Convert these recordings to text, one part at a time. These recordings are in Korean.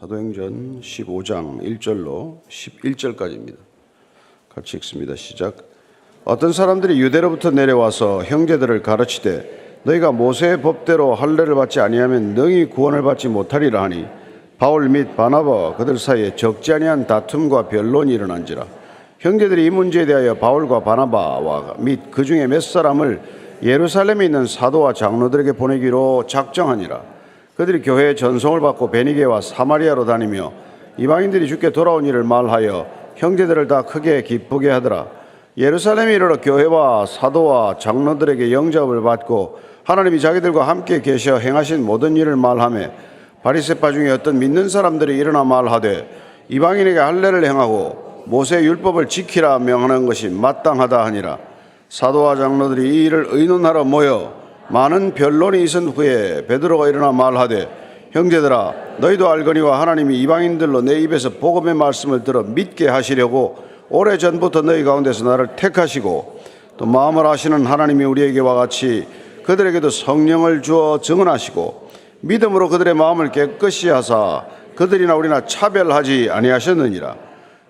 사도행전 15장 1절로 11절까지입니다. 같이 읽습니다. 시작. 어떤 사람들이 유대로부터 내려와서 형제들을 가르치되 너희가 모세의 법대로 할례를 받지 아니하면 능히 구원을 받지 못하리라 하니 바울 및 바나바와 그들 사이에 적지 아니한 다툼과 변론이 일어난지라. 형제들이 이 문제에 대하여 바울과 바나바와 및 그 중에 몇 사람을 예루살렘에 있는 사도와 장로들에게 보내기로 작정하니라. 그들이 교회의 전송을 받고 베니게와 사마리아로 다니며 이방인들이 주께 돌아온 일을 말하여 형제들을 다 크게 기쁘게 하더라. 예루살렘에 이르러 교회와 사도와 장로들에게 영접을 받고 하나님이 자기들과 함께 계셔 행하신 모든 일을 말하며 바리새파 중에 어떤 믿는 사람들이 일어나 말하되 이방인에게 할례를 행하고 모세의 율법을 지키라 명하는 것이 마땅하다 하니라. 사도와 장로들이 이 일을 의논하러 모여 많은 변론이 있은 후에 베드로가 일어나 말하되 형제들아 너희도 알거니와 하나님이 이방인들로 내 입에서 복음의 말씀을 들어 믿게 하시려고 오래전부터 너희 가운데서 나를 택하시고 또 마음을 아시는 하나님이 우리에게와 같이 그들에게도 성령을 주어 증언하시고 믿음으로 그들의 마음을 깨끗이 하사 그들이나 우리나 차별하지 아니하셨느니라.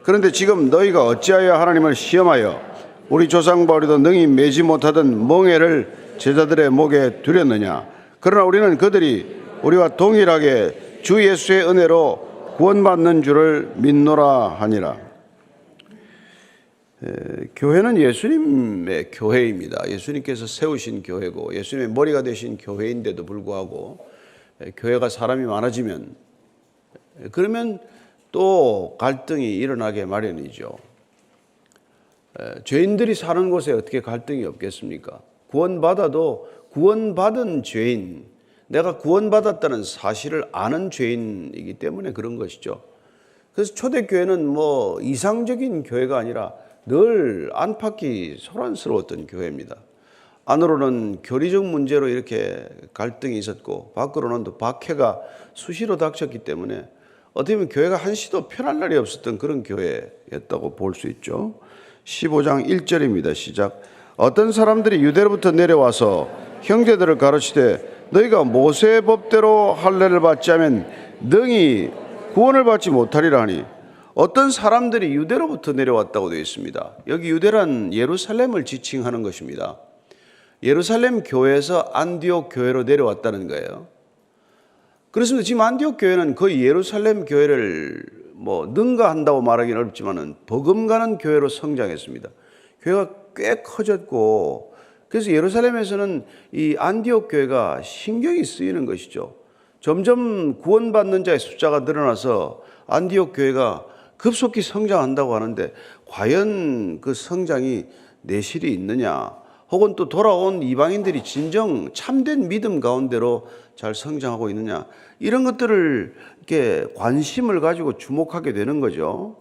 그런데 지금 너희가 어찌하여 하나님을 시험하여 우리 조상과 우리도 능히 매지 못하던 멍에를 제자들의 목에 두렸느냐. 그러나 우리는 그들이 우리와 동일하게 주 예수의 은혜로 구원받는 줄을 믿노라 하니라. 교회는 예수님의 교회입니다. 예수님께서 세우신 교회고 예수님의 머리가 되신 교회인데도 불구하고 교회가 사람이 많아지면 그러면 또 갈등이 일어나게 마련이죠. 죄인들이 사는 곳에 어떻게 갈등이 없겠습니까? 구원받아도 구원받은 죄인, 내가 구원받았다는 사실을 아는 죄인이기 때문에 그런 것이죠. 그래서 초대교회는 뭐 이상적인 교회가 아니라 늘 안팎이 소란스러웠던 교회입니다. 안으로는 교리적 문제로 이렇게 갈등이 있었고 밖으로는 또 박해가 수시로 닥쳤기 때문에 어떻게 보면 교회가 한시도 편할 날이 없었던 그런 교회였다고 볼 수 있죠. 15장 1절입니다. 시작. 어떤 사람들이 유대로부터 내려와서 형제들을 가르치되 너희가 모세의 법대로 할례를 받지 않으면 능히 구원을 받지 못하리라 하니 어떤 사람들이 유대로부터 내려왔다고 되어 있습니다. 여기 유대란 예루살렘을 지칭하는 것입니다. 예루살렘 교회에서 안디옥 교회로 내려왔다는 거예요. 그렇습니다. 지금 안디옥 교회는 거의 예루살렘 교회를 능가한다고 말하기는 어렵지만은 버금가는 교회로 성장했습니다. 교회가 꽤 커졌고 그래서 예루살렘에서는 이 안디옥 교회가 신경이 쓰이는 것이죠. 점점 구원받는 자의 숫자가 늘어나서 안디옥 교회가 급속히 성장한다고 하는데 과연 그 성장이 내실이 있느냐 혹은 또 돌아온 이방인들이 진정 참된 믿음 가운데로 잘 성장하고 있느냐 이런 것들을 이렇게 관심을 가지고 주목하게 되는 거죠.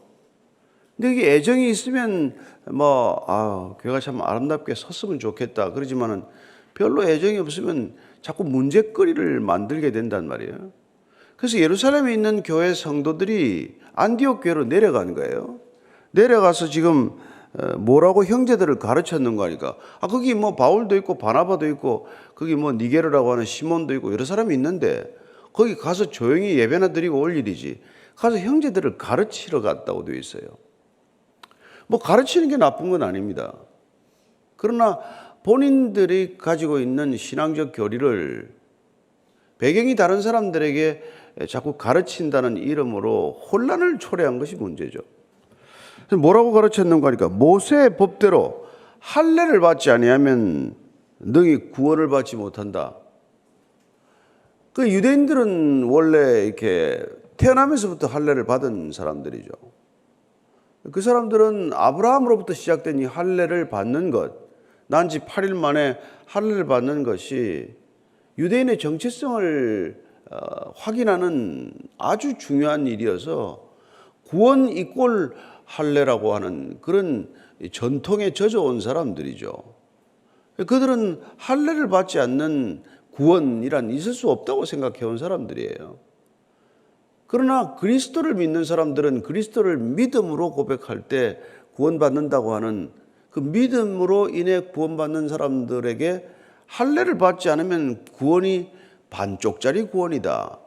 근데 이게 애정이 있으면 교회가 참 아름답게 섰으면 좋겠다 그러지만은 별로 애정이 없으면 자꾸 문제거리를 만들게 된단 말이에요. 그래서 예루살렘에 있는 교회 성도들이 안디옥 교회로 내려간 거예요. 내려가서 지금 뭐라고 형제들을 가르쳤는가 하니까 거기 바울도 있고 바나바도 있고 거기 니게르라고 하는 시몬도 있고 여러 사람이 있는데 거기 가서 조용히 예배나 드리고 올 일이지 가서 형제들을 가르치러 갔다고 되어 있어요. 가르치는 게 나쁜 건 아닙니다. 그러나 본인들이 가지고 있는 신앙적 교리를 배경이 다른 사람들에게 자꾸 가르친다는 이름으로 혼란을 초래한 것이 문제죠. 뭐라고 가르쳤는가 하니까 모세의 법대로 할례를 받지 아니하면 능히 구원을 받지 못한다. 그 유대인들은 원래 이렇게 태어나면서부터 할례를 받은 사람들이죠. 그 사람들은 아브라함으로부터 시작된 이 할례를 받는 것, 난지 8일 만에 할례를 받는 것이 유대인의 정체성을 확인하는 아주 중요한 일이어서 구원 이꼴 할례라고 하는 그런 전통에 젖어온 사람들이죠. 그들은 할례를 받지 않는 구원이란 있을 수 없다고 생각해온 사람들이에요. 그러나 그리스도를 믿는 사람들은 그리스도를 믿음으로 고백할 때 구원받는다고 하는 그 믿음으로 인해 구원받는 사람들에게 할례를 받지 않으면 구원이 반쪽짜리 구원이다.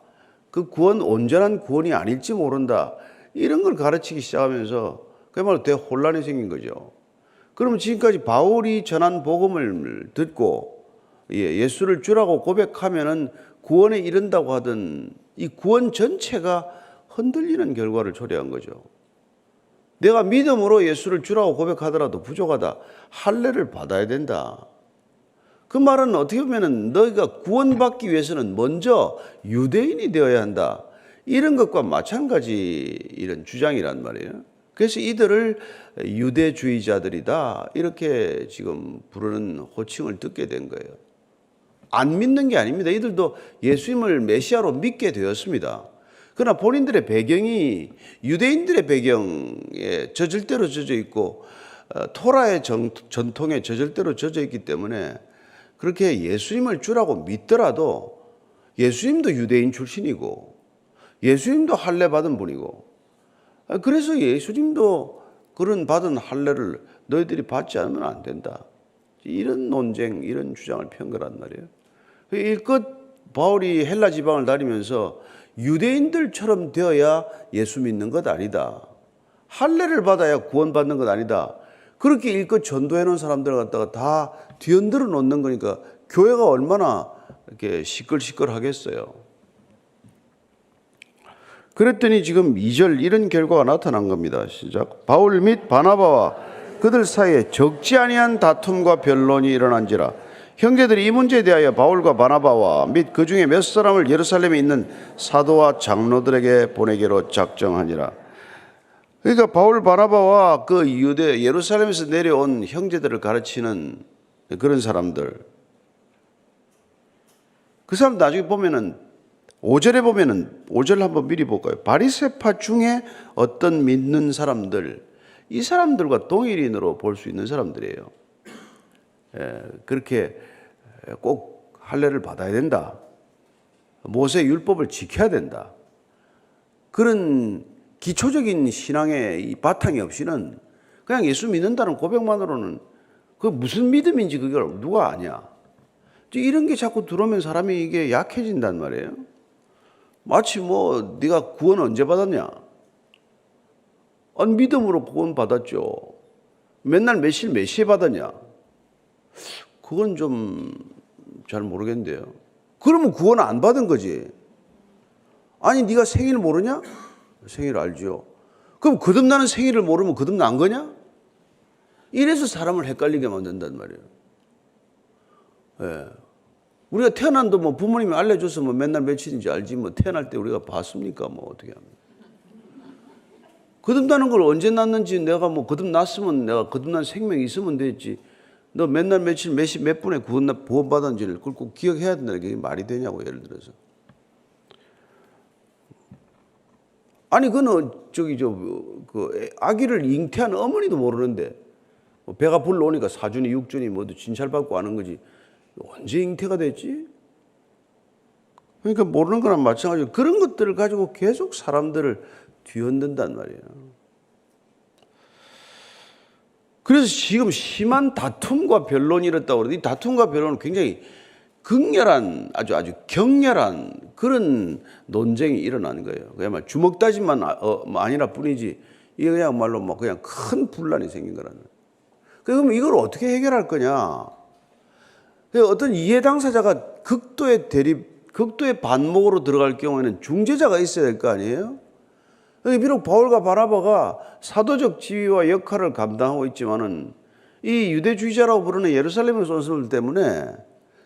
그 구원 온전한 구원이 아닐지 모른다. 이런 걸 가르치기 시작하면서 그야말로 대혼란이 생긴 거죠. 그러면 지금까지 바울이 전한 복음을 듣고 예수를 주라고 고백하면은 구원에 이른다고 하던 이 구원 전체가 흔들리는 결과를 초래한 거죠. 내가 믿음으로 예수를 주라고 고백하더라도 부족하다. 할례를 받아야 된다. 그 말은 어떻게 보면은 너희가 구원받기 위해서는 먼저 유대인이 되어야 한다. 이런 것과 마찬가지 이런 주장이란 말이에요. 그래서 이들을 유대주의자들이다. 이렇게 지금 부르는 호칭을 듣게 된 거예요. 안 믿는 게 아닙니다. 이들도 예수님을 메시아로 믿게 되었습니다. 그러나 본인들의 배경이 유대인들의 배경에 젖을 젖어 있고 토라의 전통에 젖을 젖어 있기 때문에 그렇게 예수님을 주라고 믿더라도 예수님도 유대인 출신이고 예수님도 할례 받은 분이고 그래서 예수님도 그런 받은 할례를 너희들이 받지 않으면 안 된다. 이런 논쟁, 이런 주장을 편 거란 말이에요. 일껏 바울이 헬라 지방을 다니면서 유대인들처럼 되어야 예수 믿는 것 아니다. 할례를 받아야 구원받는 것 아니다. 그렇게 일껏 전도해 놓은 사람들 갖다가 다 뒤흔들어 놓는 거니까 교회가 얼마나 이렇게 시끌시끌 하겠어요. 그랬더니 지금 2절 이런 결과가 나타난 겁니다. 시작. 바울 및 바나바와 그들 사이에 적지 아니한 다툼과 변론이 일어난지라. 형제들이 이 문제에 대하여 바울과 바나바와 및 그 중에 몇 사람을 예루살렘에 있는 사도와 장로들에게 보내기로 작정하니라. 그러니까 바울 바나바와 그 유대 예루살렘에서 내려온 형제들을 가르치는 그런 사람들, 그 사람 나중에 보면은 5절에 보면은 5절 한번 미리 볼까요? 바리새파 중에 어떤 믿는 사람들, 이 사람들과 동일인으로 볼 수 있는 사람들이에요. 그렇게 꼭 할례를 받아야 된다. 모세 율법을 지켜야 된다. 그런 기초적인 신앙의 이 바탕이 없이는 그냥 예수 믿는다는 고백만으로는 그 무슨 믿음인지 그걸 누가 아냐. 이런 게 자꾸 들어오면 사람이 이게 약해진단 말이에요. 마치 뭐 네가 구원 언제 받았냐? 아니 믿음으로 구원 받았죠. 맨날 며칠 몇 시에 받았냐? 그건 좀 잘 모르겠는데요. 그러면 구원 안 받은 거지. 아니 네가 생일 모르냐? 생일 알죠. 그럼 거듭나는 생일을 모르면 거듭난 거냐? 이래서 사람을 헷갈리게 만든단 말이에요. 예. 우리가 태어난도 뭐 부모님이 알려줘서 뭐 맨날 며칠인지 알지 뭐 태어날 때 우리가 봤습니까? 뭐 어떻게 합니까? 거듭나는 걸 언제 났는지 내가 뭐 거듭났으면 내가 거듭난 생명이 있으면 됐지. 너 맨날 며칠 몇 시 몇 분에 구원받았는지를 그걸 꼭 기억해야 된다는 게 말이 되냐고 예를 들어서. 아니 그는 그 아기를 잉태한 어머니도 모르는데 뭐 배가 불러오니까 사준이 육준이 모두 진찰받고 하는 거지. 언제 잉태가 됐지? 그러니까 모르는 거랑 마찬가지로 그런 것들을 가지고 계속 사람들을 뒤흔든단 말이에요. 그래서 지금 심한 다툼과 변론이 일었다고 그러는데 이 다툼과 변론은 굉장히 극렬한 아주 격렬한 그런 논쟁이 일어나는 거예요. 그야말로 주먹다짐만 아니라 뿐이지 이게 그야말로 막 그냥 큰 분란이 생긴 거라는 거예요. 그럼 이걸 어떻게 해결할 거냐? 어떤 이해 당사자가 극도의 대립, 극도의 반목으로 들어갈 경우에는 중재자가 있어야 될 거 아니에요? 비록 바울과 바나바가 사도적 지위와 역할을 감당하고 있지만은 이 유대주의자라고 부르는 예루살렘의 선수들 때문에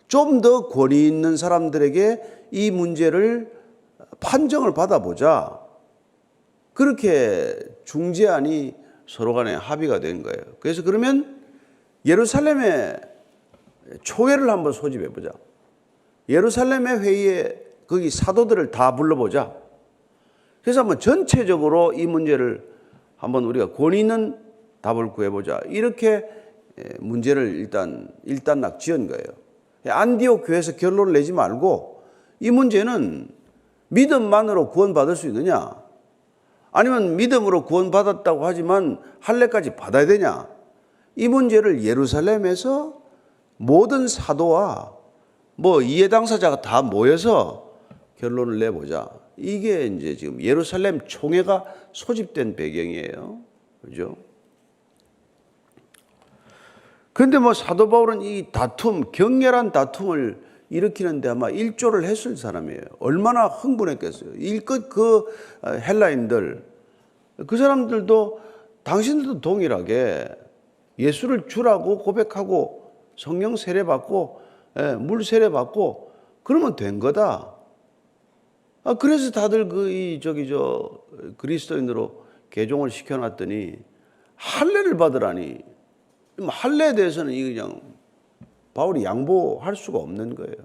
좀 더 권위 있는 사람들에게 이 문제를 판정을 받아보자. 그렇게 중재안이 서로 간에 합의가 된 거예요. 그래서 그러면 예루살렘에 초회를 한번 소집해보자. 예루살렘의 회의에 거기 사도들을 다 불러보자. 그래서 한번 전체적으로 이 문제를 한번 우리가 권위 있는 답을 구해보자. 이렇게 문제를 일단락 지은 거예요. 안디옥 교회에서 결론을 내지 말고 이 문제는 믿음만으로 구원받을 수 있느냐? 아니면 믿음으로 구원받았다고 하지만 할례까지 받아야 되냐? 이 문제를 예루살렘에서 모든 사도와 뭐 이해 당사자가 다 모여서 결론을 내보자. 이게 이제 지금 예루살렘 총회가 소집된 배경이에요. 그죠? 그런데 뭐 사도 바울은 이 다툼, 격렬한 다툼을 일으키는데 아마 일조를 했을 사람이에요. 얼마나 흥분했겠어요. 일껏 그 헬라인들, 그 사람들도 당신들도 동일하게 예수를 주라고 고백하고 성령 세례받고 물 세례받고 그러면 된 거다. 그래서 다들 그리스도인으로 개종을 시켜놨더니 할례를 받으라니, 할례에 대해서는 그냥 바울이 양보할 수가 없는 거예요.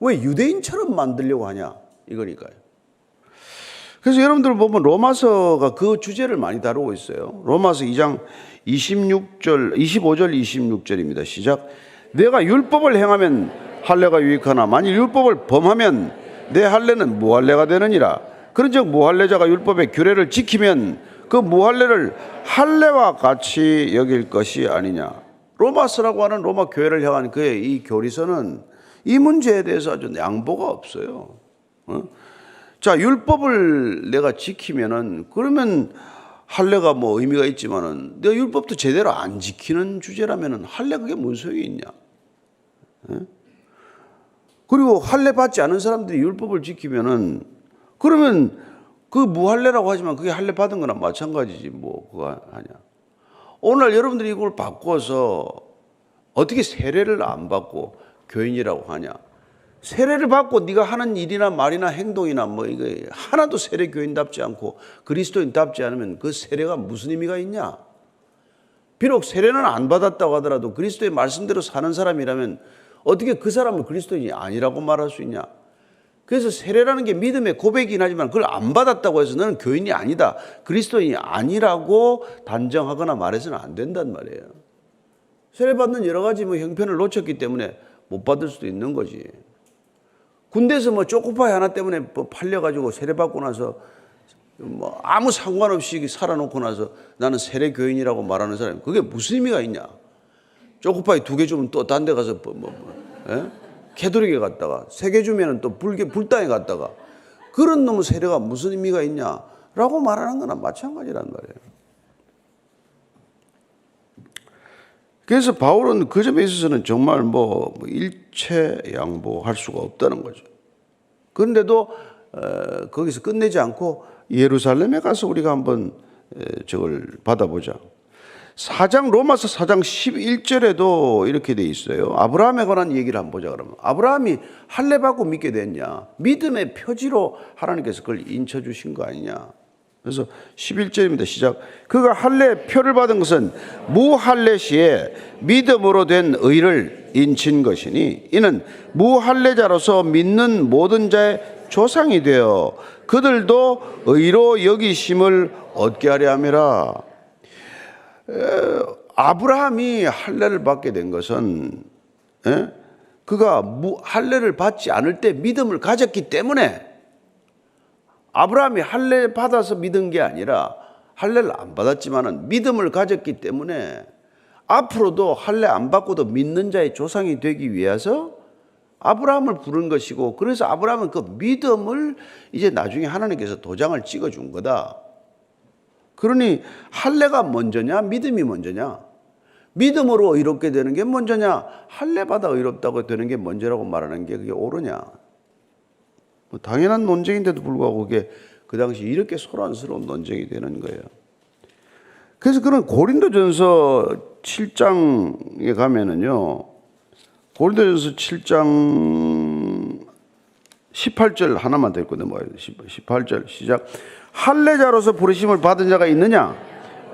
왜 유대인처럼 만들려고 하냐 이거니까요. 그래서 여러분들 보면 로마서가 그 주제를 많이 다루고 있어요. 로마서 2장 25절 26절입니다. 시작. 내가 율법을 행하면 할례가 유익하나 만일 율법을 범하면 내 할례는 무할례가 되느니라. 그런즉 무할례자가 율법의 규례를 지키면 그 무할례를 할례와 같이 여길 것이 아니냐. 로마서라고 하는 로마 교회를 향한 그의 이 교리서는 이 문제에 대해서 아주 양보가 없어요. 자, 율법을 내가 지키면은 그러면 할례가 뭐 의미가 있지만은 내가 율법도 제대로 안 지키는 주제라면은 할례 그게 무슨 소용이 있냐? 그리고 할례 받지 않은 사람들이 율법을 지키면은 그러면 그 무할례라고 하지만 그게 할례 받은 거나 마찬가지지 뭐 그거 하냐? 오늘 여러분들이 이걸 바꿔서 어떻게 세례를 안 받고 교인이라고 하냐? 세례를 받고 네가 하는 일이나 말이나 행동이나 뭐 이거 하나도 세례 교인답지 않고 그리스도인답지 않으면 그 세례가 무슨 의미가 있냐? 비록 세례는 안 받았다고 하더라도 그리스도의 말씀대로 사는 사람이라면 어떻게 그 사람을 그리스도인이 아니라고 말할 수 있냐? 그래서 세례라는 게 믿음의 고백이긴 하지만 그걸 안 받았다고 해서 너는 교인이 아니다, 그리스도인이 아니라고 단정하거나 말해서는 안 된단 말이에요. 세례 받는 여러 가지 뭐 형편을 놓쳤기 때문에 못 받을 수도 있는 거지. 군대에서 뭐 초코파이 하나 때문에 팔려가지고 세례 받고 나서 뭐 아무 상관없이 살아놓고 나서 나는 세례 교인이라고 말하는 사람이 그게 무슨 의미가 있냐? 초코파이 2개 주면 또 딴 데 가서 캐톨릭에 갔다가 3개 주면 또 불당에 갔다가 그런 놈의 세례가 무슨 의미가 있냐라고 말하는 거나 마찬가지란 말이에요. 그래서 바울은 그 점에 있어서는 정말 뭐 일체 양보할 수가 없다는 거죠. 그런데도 거기서 끝내지 않고 예루살렘에 가서 우리가 한번 저걸 받아보자. 로마서 4장 11절에도 이렇게 돼 있어요. 아브라함에 관한 얘기를 한번 보자 그러면. 아브라함이 할례 받고 믿게 됐냐? 믿음의 표지로 하나님께서 그걸 인쳐 주신 거 아니냐? 그래서 11절입니다. 시작. 그가 할례 표를 받은 것은 무할례 시에 믿음으로 된 의를 인친 것이니 이는 무할례자로서 믿는 모든 자의 조상이 되어 그들도 의로 여기심을 얻게 하려 함이라. 아브라함이 할례를 받게 된 것은 그가 할례를 받지 않을 때 믿음을 가졌기 때문에, 아브라함이 할례 받아서 믿은 게 아니라 할례를 안 받았지만은 믿음을 가졌기 때문에 앞으로도 할례 안 받고도 믿는 자의 조상이 되기 위해서 아브라함을 부른 것이고, 그래서 아브라함은 그 믿음을 이제 나중에 하나님께서 도장을 찍어준 거다. 그러니 할례가 먼저냐 믿음이 먼저냐? 믿음으로 의롭게 되는 게 먼저냐 할례 받아 의롭다고 되는 게 먼저라고 말하는 게 그게 옳으냐? 뭐 당연한 논쟁인데도 불구하고 그게 그 당시 이렇게 소란스러운 논쟁이 되는 거예요. 그래서 그런 고린도전서 7장에 가면은요, 고린도전서 7장 18절 하나만 더 읽고 넘어가야 돼요. 18절 시작. 할례자로서 부르심을 받은 자가 있느냐?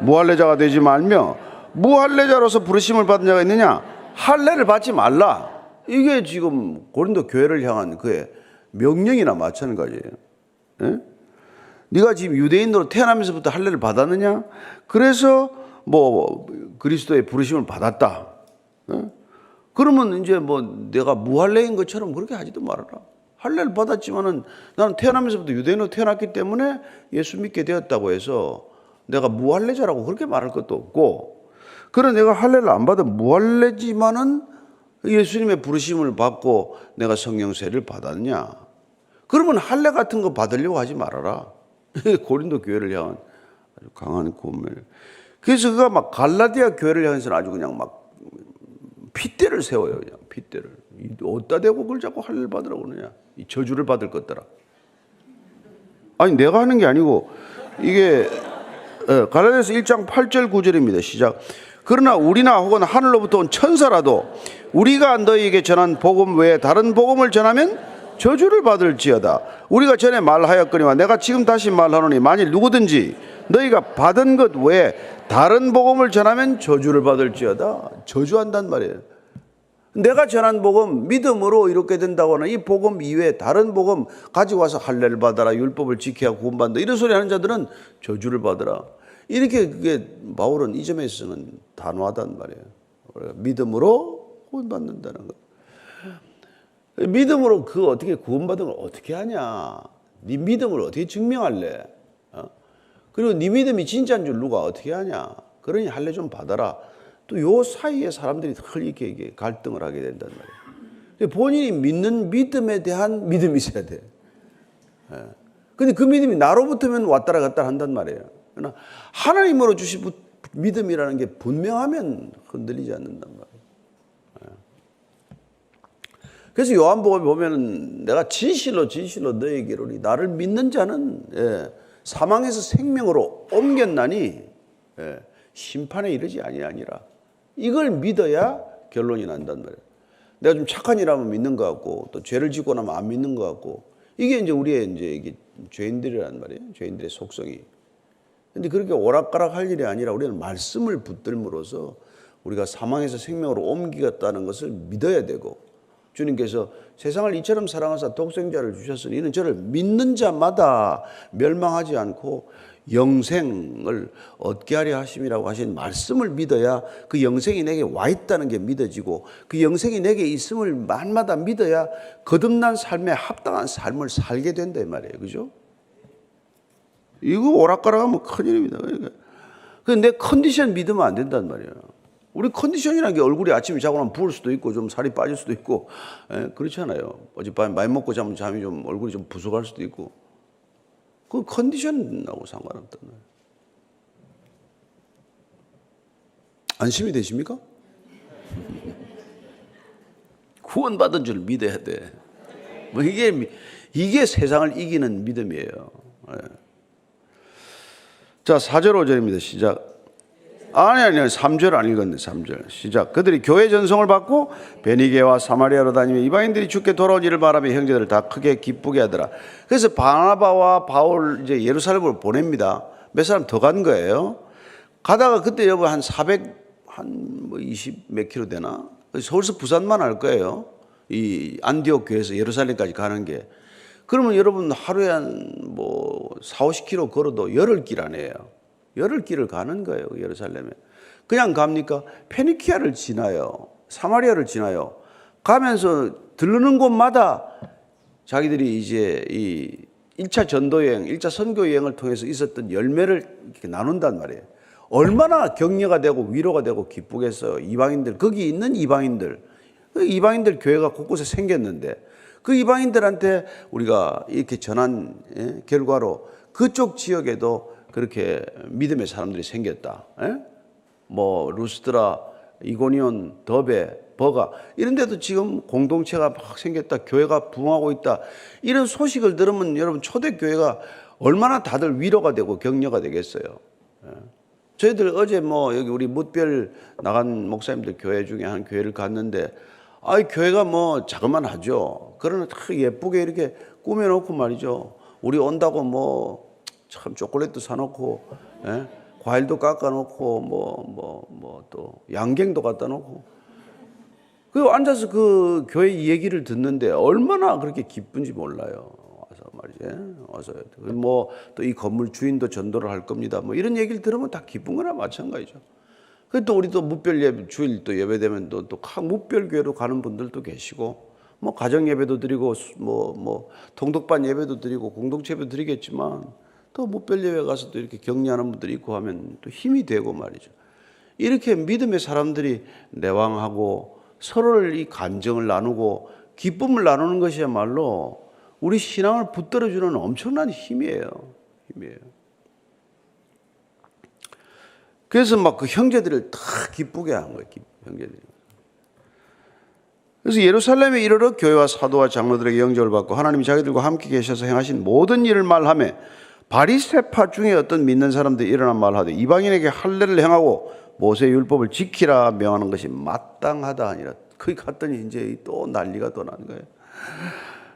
무할례자가 되지 말며, 무할례자로서 부르심을 받은 자가 있느냐? 할례를 받지 말라. 이게 지금 고린도 교회를 향한 그의 명령이나 마찬가지예요. 예? 네가 지금 유대인으로 태어나면서부터 할례를 받았느냐? 그래서 뭐 그리스도의 부르심을 받았다. 예? 그러면 이제 뭐 내가 무할례인 것처럼 그렇게 하지도 말아라. 할례를 받았지만은 나는 태어나면서부터 유대인으로 태어났기 때문에 예수 믿게 되었다고 해서 내가 무할례자라고 그렇게 말할 것도 없고, 그래 내가 할례를 안 받아 무할례지만은 예수님의 부르심을 받고 내가 성령 세례를 받았냐? 그러면 할례 같은 거 받으려고 하지 말아라. 고린도 교회를 향한 아주 강한 고멜. 그래서 그가 막 갈라디아 교회를 향해서는 아주 그냥 막 핏대를 세워요. 그냥 핏대를. 어디다 대고 그걸 자꾸 할례를 받으라고 그러냐. 이 저주를 받을 것더라. 아니 내가 하는 게 아니고 이게 갈라디아서 1장 8절 9절입니다. 시작. 그러나 우리나 혹은 하늘로부터 온 천사라도 우리가 너희에게 전한 복음 외에 다른 복음을 전하면 저주를 받을지어다. 우리가 전에 말하였거니와 내가 지금 다시 말하노니 만일 누구든지 너희가 받은 것 외에 다른 복음을 전하면 저주를 받을지어다. 저주한단 말이에요. 내가 전한 복음 믿음으로 이렇게 된다고 하는 이 복음 이외에 다른 복음 가지고 와서 할례를 받아라, 율법을 지켜야 구원받는다, 이런 소리 하는 자들은 저주를 받으라. 이렇게 그게 바울은 이 점에 있어서는 단호하단 말이에요. 믿음으로 구원받는다는 거. 믿음으로 그 어떻게 구원받은 걸 어떻게 하냐? 네 믿음을 어떻게 증명할래? 그리고 네 믿음이 진짜인 줄 누가 어떻게 하냐? 그러니 할례 좀 받아라. 또 요 사이에 사람들이 이렇게 갈등을 하게 된단 말이에요. 본인이 믿는 믿음에 대한 믿음이 있어야 돼. 근데 그 믿음이 나로부터면 왔다라 갔다 한단 말이에요. 그러나 하나님으로 주신 믿음이라는 게 분명하면 흔들리지 않는단 말이에요. 그래서 요한복음에 보면은 내가 진실로 너에게로 나를 믿는 자는 사망에서 생명으로 옮겼나니 심판에 이르지 아니하니라. 이걸 믿어야 결론이 난단 말이에요. 내가 좀 착한 일 하면 믿는 것 같고 또 죄를 짓고 나면 안 믿는 것 같고 이게 이제 우리의 이제 이게 죄인들이란 말이에요. 죄인들의 속성이. 근데 그렇게 오락가락 할 일이 아니라 우리는 말씀을 붙들므로써 우리가 사망에서 생명으로 옮기겠다는 것을 믿어야 되고, 주님께서 세상을 이처럼 사랑하사 독생자를 주셨으니 이는 저를 믿는 자마다 멸망하지 않고 영생을 얻게 하려 하심이라고 하신 말씀을 믿어야 그 영생이 내게 와 있다는 게 믿어지고, 그 영생이 내게 있음을 만마다 믿어야 거듭난 삶에 합당한 삶을 살게 된다 이 말이에요. 그죠? 이거 오락가락하면 큰일입니다. 내 컨디션 믿으면 안 된단 말이에요. 우리 컨디션이라는 게 얼굴이 아침에 자고 나면 부을 수도 있고 좀 살이 빠질 수도 있고 그렇잖아요. 어젯밤에 많이 먹고 자면 잠이 좀 얼굴이 좀 부족할 수도 있고, 그 컨디션하고 상관없단 말이에요. 안심이 되십니까? 구원받은 줄 믿어야 돼. 뭐 이게 세상을 이기는 믿음이에요. 자, 4절 5절입니다. 시작. 아니 3절 안 읽었네. 3절 시작. 그들이 교회 전송을 받고 베니게와 사마리아로 다니며 이방인들이 주께 돌아온 일을 바라며 형제들을 다 크게 기쁘게 하더라. 그래서 바나바와 바울 이제 예루살렘으로 보냅니다. 몇 사람 더 간 거예요. 가다가 그때 여러분 한 20 몇 킬로 되나? 서울서 부산만 할 거예요. 이 안디옥 교회에서 예루살렘까지 가는 게. 그러면 여러분 하루에 한 4, 50킬로 걸어도 열흘길 아니에요. 열흘길을 가는 거예요. 예루살렘에. 그냥 갑니까? 페니키아를 지나요. 사마리아를 지나요. 가면서 들르는 곳마다 자기들이 이제 이 1차 전도여행, 1차 선교여행을 통해서 있었던 열매를 이렇게 나눈단 말이에요. 얼마나 격려가 되고 위로가 되고 기쁘겠어요. 이방인들, 거기 있는 이방인들, 그 이방인들 교회가 곳곳에 생겼는데 그 이방인들한테 우리가 이렇게 전한 결과로 그쪽 지역에도 그렇게 믿음의 사람들이 생겼다. 루스드라, 이고니온, 더베, 버가 이런 데도 지금 공동체가 막 생겼다. 교회가 부흥하고 있다. 이런 소식을 들으면 여러분 초대교회가 얼마나 다들 위로가 되고 격려가 되겠어요. 저희들 어제 여기 우리 뭇별 나간 목사님들 교회 중에 한 교회를 갔는데 교회가 자그만하죠. 그러나 다 예쁘게 이렇게 꾸며놓고 말이죠. 우리 온다고 참 초콜릿도 사놓고, 과일도 깎아놓고, 또 양갱도 갖다 놓고. 그 앉아서 그 교회 얘기를 듣는데 얼마나 그렇게 기쁜지 몰라요. 와서 말이지. 와서 또 이 건물 주인도 전도를 할 겁니다. 이런 얘기를 들으면 다 기쁜 거나 마찬가지죠. 또 우리 또 묵별 예배, 주일 또 예배 되면 또 각 묵별 교회로 가는 분들도 계시고, 가정 예배도 드리고, 통독반 예배도 드리고, 공동체 예배도 드리겠지만, 또 묵별 예배 가서 또 이렇게 격려하는 분들이 있고 하면 또 힘이 되고 말이죠. 이렇게 믿음의 사람들이 내왕하고 서로를 이 감정을 나누고 기쁨을 나누는 것이야말로 우리 신앙을 붙들어주는 엄청난 힘이에요. 그래서 막 그 형제들을 다 기쁘게 한 거예요. 형제들이. 그래서 예루살렘에 이르러 교회와 사도와 장로들에게 영접을 받고 하나님이 자기들과 함께 계셔서 행하신 모든 일을 말하며 바리새파 중에 어떤 믿는 사람들이 일어나 말하되 이방인에게 할례를 행하고 모세의 율법을 지키라 명하는 것이 마땅하다 하니라. 거기 갔더니 이제 또 난리가 또 나는 거예요.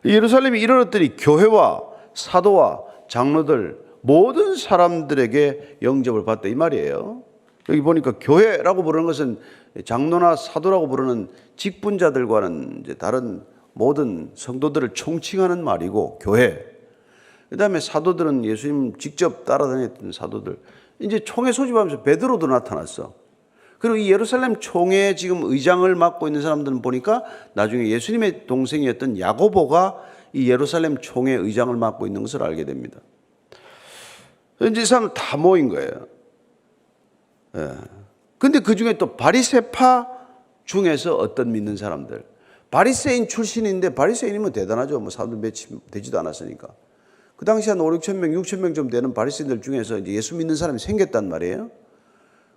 예루살렘에 이르렀더니 교회와 사도와 장로들 모든 사람들에게 영접을 받다 이 말이에요. 여기 보니까 교회라고 부르는 것은 장로나 사도라고 부르는 직분자들과는 이제 다른 모든 성도들을 총칭하는 말이고 교회. 그다음에 사도들은 예수님 직접 따라다녔던 사도들. 이제 총회 소집하면서 베드로도 나타났어. 그리고 이 예루살렘 총회 지금 의장을 맡고 있는 사람들은 보니까 나중에 예수님의 동생이었던 야고보가 이 예루살렘 총회 의장을 맡고 있는 것을 알게 됩니다. 이제 이 사람 다 모인 거예요. 근데 그 중에 또 바리새파 중에서 어떤 믿는 사람들, 바리새인 출신인데 바리새인이면 대단하죠. 뭐 사람들 몇 되지도 않았으니까. 그 당시 한 5, 6천 명, 6천 명 좀 되는 바리새인들 중에서 이제 예수 믿는 사람이 생겼단 말이에요.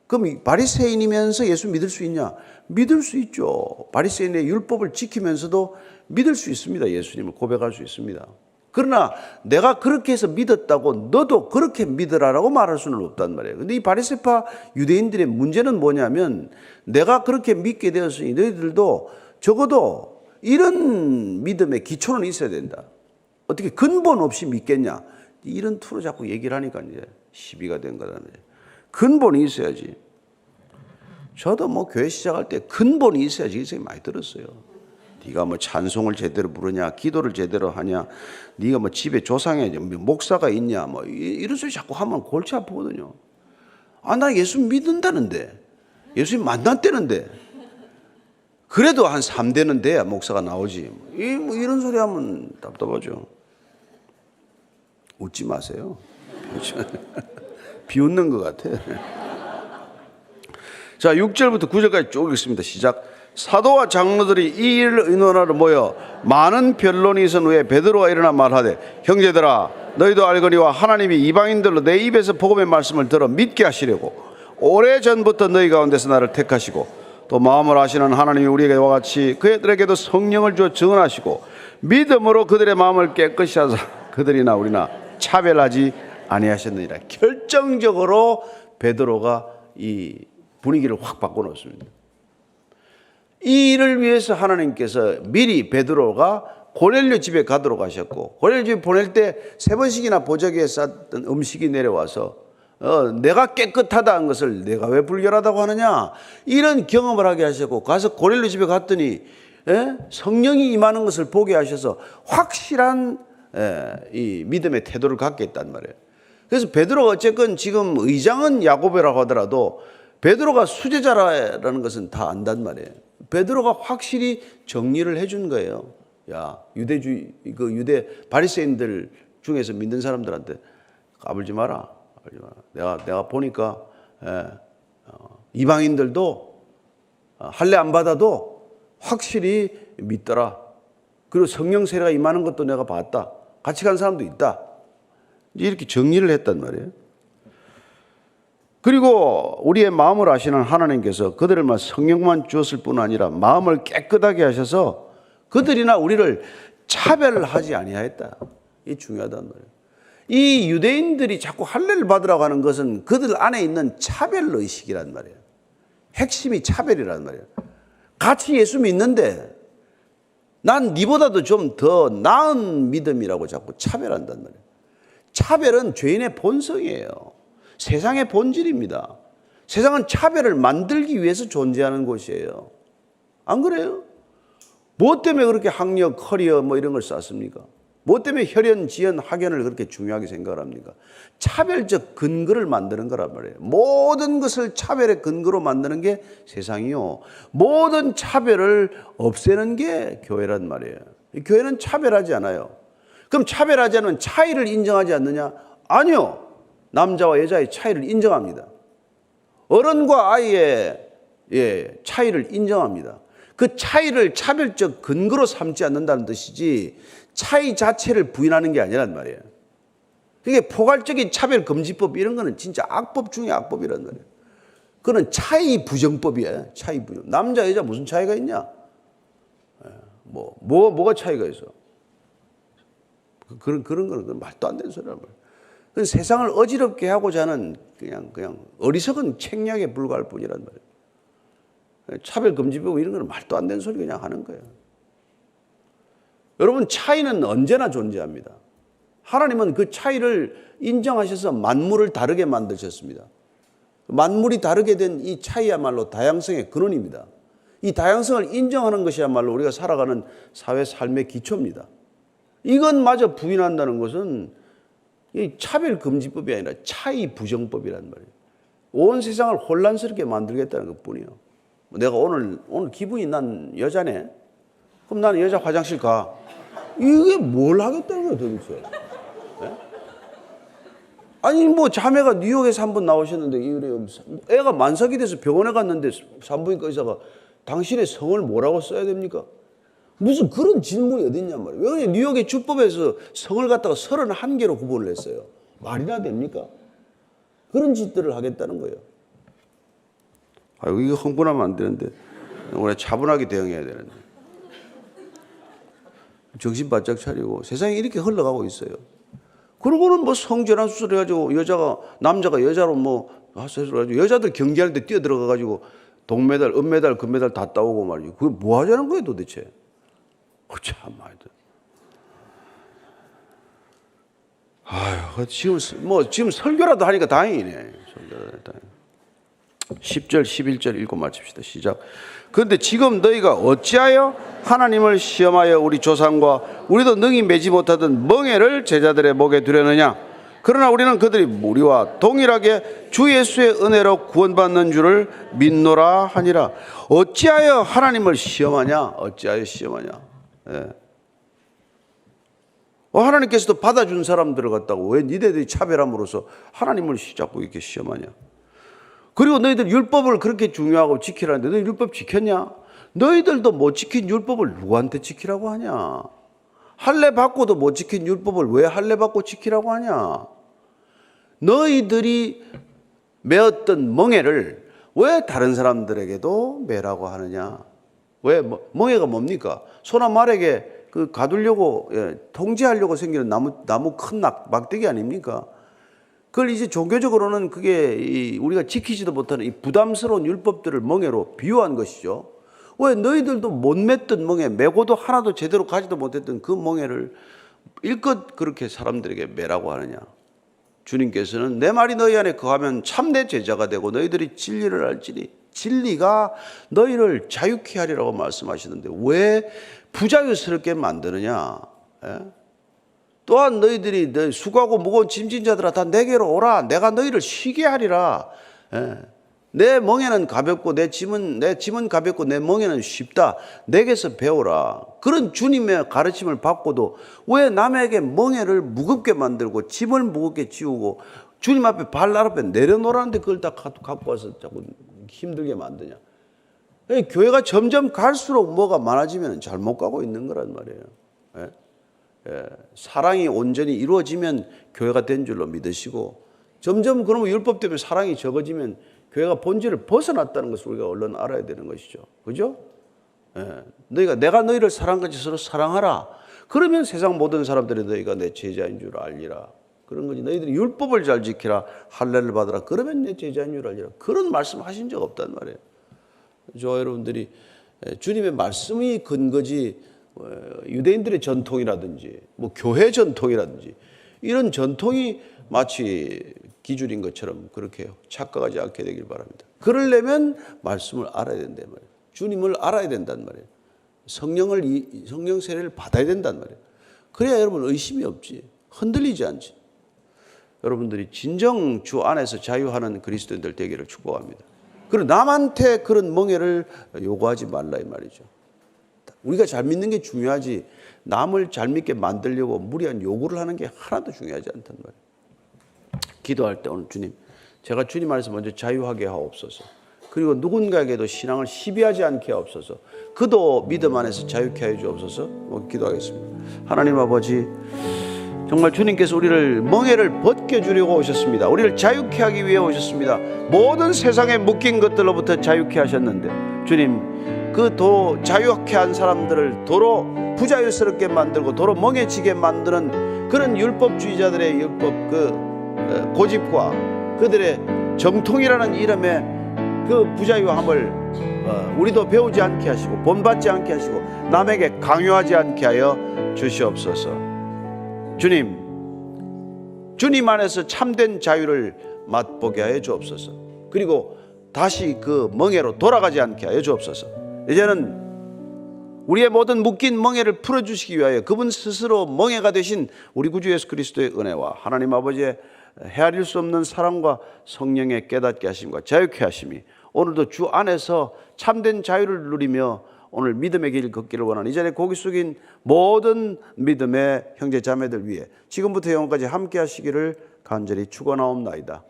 그럼 바리새인이면서 예수 믿을 수 있냐? 믿을 수 있죠. 바리새인의 율법을 지키면서도 믿을 수 있습니다. 예수님을 고백할 수 있습니다. 그러나 내가 그렇게 해서 믿었다고 너도 그렇게 믿으라라고 말할 수는 없단 말이에요. 근데 이 바리새파 유대인들의 문제는 뭐냐면 내가 그렇게 믿게 되었으니 너희들도 적어도 이런 믿음의 기초는 있어야 된다. 어떻게 근본 없이 믿겠냐? 이런 투로 자꾸 얘기를 하니까 이제 시비가 된 거라는 거예요. 근본이 있어야지. 저도 뭐 교회 시작할 때 근본이 있어야지 이 생각이 많이 들었어요. 네가 뭐 찬송을 제대로 부르냐, 기도를 제대로 하냐, 네가 뭐 집에 조상에 목사가 있냐, 뭐 이런 소리 자꾸 하면 골치 아프거든요. 아, 나 예수 믿는다는데, 예수님 만났다는데, 그래도 한 3대는 돼야 목사가 나오지. 뭐 이런 소리 하면 답답하죠. 웃지 마세요. 비웃는 것 같아. 자, 6절부터 9절까지 쭉 읽습니다. 시작. 사도와 장로들이 이 일을 의논하러 모여 많은 변론이 있은 후에 베드로가 일어나 말하되 형제들아 너희도 알거니와 하나님이 이방인들로 내 입에서 복음의 말씀을 들어 믿게 하시려고 오래전부터 너희 가운데서 나를 택하시고 또 마음을 아시는 하나님이 우리에게와 같이 그들에게도 성령을 주어 증언하시고 믿음으로 그들의 마음을 깨끗이 하사 그들이나 우리나 차별하지 아니하셨느니라. 결정적으로 베드로가 이 분위기를 확 바꿔놓습니다. 이 일을 위해서 하나님께서 미리 베드로가 고넬료 집에 가도록 하셨고, 고넬료 집에 보낼 때 3번씩이나 보자기 위에 쌌던 음식이 내려와서 내가 깨끗하다는 것을 내가 왜 불결하다고 하느냐, 이런 경험을 하게 하셨고, 가서 고넬료 집에 갔더니 성령이 임하는 것을 보게 하셔서 확실한 이 믿음의 태도를 갖게 했단 말이에요. 그래서 베드로가 어쨌건 지금 의장은 야고보라고 하더라도 베드로가 수제자라는 것은 다 안단 말이에요. 베드로가 확실히 정리를 해준 거예요. 야, 유대 바리새인들 중에서 믿는 사람들한테 까불지 마라. 내가 보니까 이방인들도 할례 안 받아도 확실히 믿더라. 그리고 성령 세례가 임하는 것도 내가 봤다. 같이 간 사람도 있다. 이렇게 정리를 했단 말이에요. 그리고 우리의 마음을 아시는 하나님께서 그들만 성령만 주었을 뿐 아니라 마음을 깨끗하게 하셔서 그들이나 우리를 차별하지 아니하였다. 이게 중요하단 말이에요. 이 유대인들이 자꾸 할례를 받으라고 하는 것은 그들 안에 있는 차별의식이란 말이에요. 핵심이 차별이란 말이에요. 같이 예수 믿는데 난 네보다도 좀 더 나은 믿음이라고 자꾸 차별한단 말이에요. 차별은 죄인의 본성이에요. 세상의 본질입니다. 세상은 차별을 만들기 위해서 존재하는 곳이에요. 안 그래요? 무엇 때문에 그렇게 학력, 커리어 뭐 이런 걸 쌓습니까? 무엇 때문에 혈연, 지연, 학연을 그렇게 중요하게 생각을 합니까? 차별적 근거를 만드는 거란 말이에요. 모든 것을 차별의 근거로 만드는 게 세상이요. 모든 차별을 없애는 게 교회란 말이에요. 교회는 차별하지 않아요. 그럼 차별하지 않으면 차이를 인정하지 않느냐? 아니요. 남자와 여자의 차이를 인정합니다. 어른과 아이의 차이를 인정합니다. 그 차이를 차별적 근거로 삼지 않는다는 뜻이지 차이 자체를 부인하는 게 아니란 말이에요. 이게 포괄적인 차별금지법 이런 거는 진짜 악법 중에 악법이란 말이에요. 그거는 차이 부정법이에요. 차이 부정. 남자 여자 무슨 차이가 있냐? 뭐가 차이가 있어? 그런 거는 말도 안 되는 소리란 말이에요. 그건 세상을 어지럽게 하고자 하는 그냥 어리석은 책략에 불과할 뿐이란 말이에요. 차별금지법 이런 거는 말도 안 되는 소리 그냥 하는 거예요. 여러분, 차이는 언제나 존재합니다. 하나님은 그 차이를 인정하셔서 만물을 다르게 만드셨습니다. 만물이 다르게 된 이 차이야말로 다양성의 근원입니다. 이 다양성을 인정하는 것이야말로 우리가 살아가는 사회 삶의 기초입니다. 이것마저 부인한다는 것은 이 차별금지법이 아니라 차이 부정법이란 말이에요. 온 세상을 혼란스럽게 만들겠다는 것뿐이에요. 내가 오늘 기분이 난 여자네. 그럼 나는 여자 화장실 가. 이게 뭘 하겠다는 거예요, 도대체? 네? 아니, 자매가 뉴욕에서 한 번 나오셨는데, 애가 만삭이 돼서 병원에 갔는데 산부인과 의사가 당신의 성을 뭐라고 써야 됩니까? 무슨 그런 질문이 어딨냔 말이에요. 왜 뉴욕의 주법에서 성을 갖다가 31개로 구분을 했어요. 말이나 됩니까? 그런 짓들을 하겠다는 거예요. 아이고, 이거 흥분하면 안 되는데, 우리가 차분하게 대응해야 되는데. 정신 바짝 차리고 세상이 이렇게 흘러가고 있어요. 그러고는 성전환 수술 해가지고 남자가 여자로 해가지고 여자들 경기할 때 뛰어들어가가지고 동메달, 은메달, 금메달 다 따오고 말이죠. 그게 뭐 하자는 거예요 도대체? 참 말이다. 아유, 지금 설교라도 하니까 다행이네. 10절, 11절 읽고 마칩시다. 시작. 그런데 지금 너희가 어찌하여 하나님을 시험하여 우리 조상과 우리도 능히 매지 못하던 멍에를 제자들의 목에 두려느냐? 그러나 우리는 그들이 우리와 동일하게 주 예수의 은혜로 구원받는 줄을 믿노라 하니라. 어찌하여 하나님을 시험하냐? 어찌하여 시험하냐? 예. 하나님께서도 받아준 사람들을 갖다가 왜 니네들이 차별함으로써 하나님을 자꾸 이렇게 시험하냐? 그리고 너희들 율법을 그렇게 중요하고 지키라는데 너희 율법 지켰냐? 너희들도 못 지킨 율법을 누구한테 지키라고 하냐? 할례 받고도 못 지킨 율법을 왜 할례 받고 지키라고 하냐? 너희들이 메었던 멍에를 왜 다른 사람들에게도 매라고 하느냐? 왜 멍에가 뭡니까? 소나 말에게 가두려고 통제하려고 생기는 나무 큰 막대기 아닙니까? 그걸 이제 종교적으로는 그게 우리가 지키지도 못하는 이 부담스러운 율법들을 멍에로 비유한 것이죠. 왜 너희들도 못 맸던 멍에, 메고도 하나도 제대로 가지도 못했던 그 멍에를 일껏 그렇게 사람들에게 매라고 하느냐? 주님께서는 내 말이 너희 안에 거하면 참내 제자가 되고 너희들이 진리를 알지니 진리가 너희를 자유케 하리라고 말씀하시는데 왜 부자유스럽게 만드느냐? 예? 또한 너희들이 수고하고 무거운 짐진 자들아 다 내게로 오라. 내가 너희를 쉬게 하리라. 예. 내 멍에는 가볍고 내 짐은 가볍고 내 멍에는 쉽다. 내게서 배우라. 그런 주님의 가르침을 받고도 왜 남에게 멍에를 무겁게 만들고 짐을 무겁게 지우고 주님 앞에 발 앞에 내려놓으라는데 그걸 다 갖고 와서 자꾸 힘들게 만드냐? 교회가 점점 갈수록 뭐가 많아지면 잘못 가고 있는 거란 말이에요. 예? 예, 사랑이 온전히 이루어지면 교회가 된 줄로 믿으시고 점점 그러면 율법 때문에 사랑이 적어지면 교회가 본질을 벗어났다는 것을 우리가 얼른 알아야 되는 것이죠. 그죠? 예, 내가 너희를 사랑같이 서로 사랑하라. 그러면 세상 모든 사람들이 너희가 내 제자인 줄 알리라. 그런 거지. 너희들이 율법을 잘 지키라. 할례를 받으라. 그러면 내 제자인 줄 알리라. 그런 말씀 하신 적 없단 말이에요. 저 여러분들이 주님의 말씀이 근거지 유대인들의 전통이라든지 교회 전통이라든지 이런 전통이 마치 기준인 것처럼 그렇게 착각하지 않게 되길 바랍니다. 그러려면 말씀을 알아야 된단 말이에요. 주님을 알아야 된단 말이에요. 성령 세례를 받아야 된단 말이에요. 그래야 여러분 의심이 없지. 흔들리지 않지. 여러분들이 진정 주 안에서 자유하는 그리스도인들 되기를 축복합니다. 그리고 남한테 그런 멍에를 요구하지 말라 이 말이죠. 우리가 잘 믿는 게 중요하지 남을 잘 믿게 만들려고 무리한 요구를 하는 게 하나도 중요하지 않단 말이에요. 기도할 때 오늘 주님, 제가 주님 안에서 먼저 자유하게 하옵소서. 그리고 누군가에게도 신앙을 시비하지 않게 하옵소서. 그도 믿음 안에서 자유케 하여 주옵소서. 기도하겠습니다. 하나님 아버지, 정말 주님께서 우리를 멍에를 벗겨주려고 오셨습니다. 우리를 자유케 하기 위해 오셨습니다. 모든 세상에 묶인 것들로부터 자유케 하셨는데, 주님, 그 도 자유케 한 사람들을 도로 부자유스럽게 만들고 도로 멍해지게 만드는 그런 율법주의자들의 율법 그 고집과 그들의 정통이라는 이름의 그 부자유함을 우리도 배우지 않게 하시고 본받지 않게 하시고 남에게 강요하지 않게 하여 주시옵소서. 주님, 주님 안에서 참된 자유를 맛보게 하여 주옵소서. 그리고 다시 그 멍에로 돌아가지 않게 하여 주옵소서. 이제는 우리의 모든 묶인 멍에를 풀어주시기 위하여 그분 스스로 멍에가 되신 우리 구주 예수 그리스도의 은혜와 하나님 아버지의 헤아릴 수 없는 사랑과 성령의 깨닫게 하심과 자유케 하심이 오늘도 주 안에서 참된 자유를 누리며 오늘 믿음의 길 걷기를 원하는 이 자리에 고개 숙인 모든 믿음의 형제 자매들 위해 지금부터 영원까지 함께 하시기를 간절히 축원하옵나이다.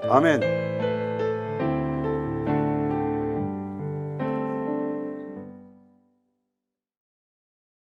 아멘.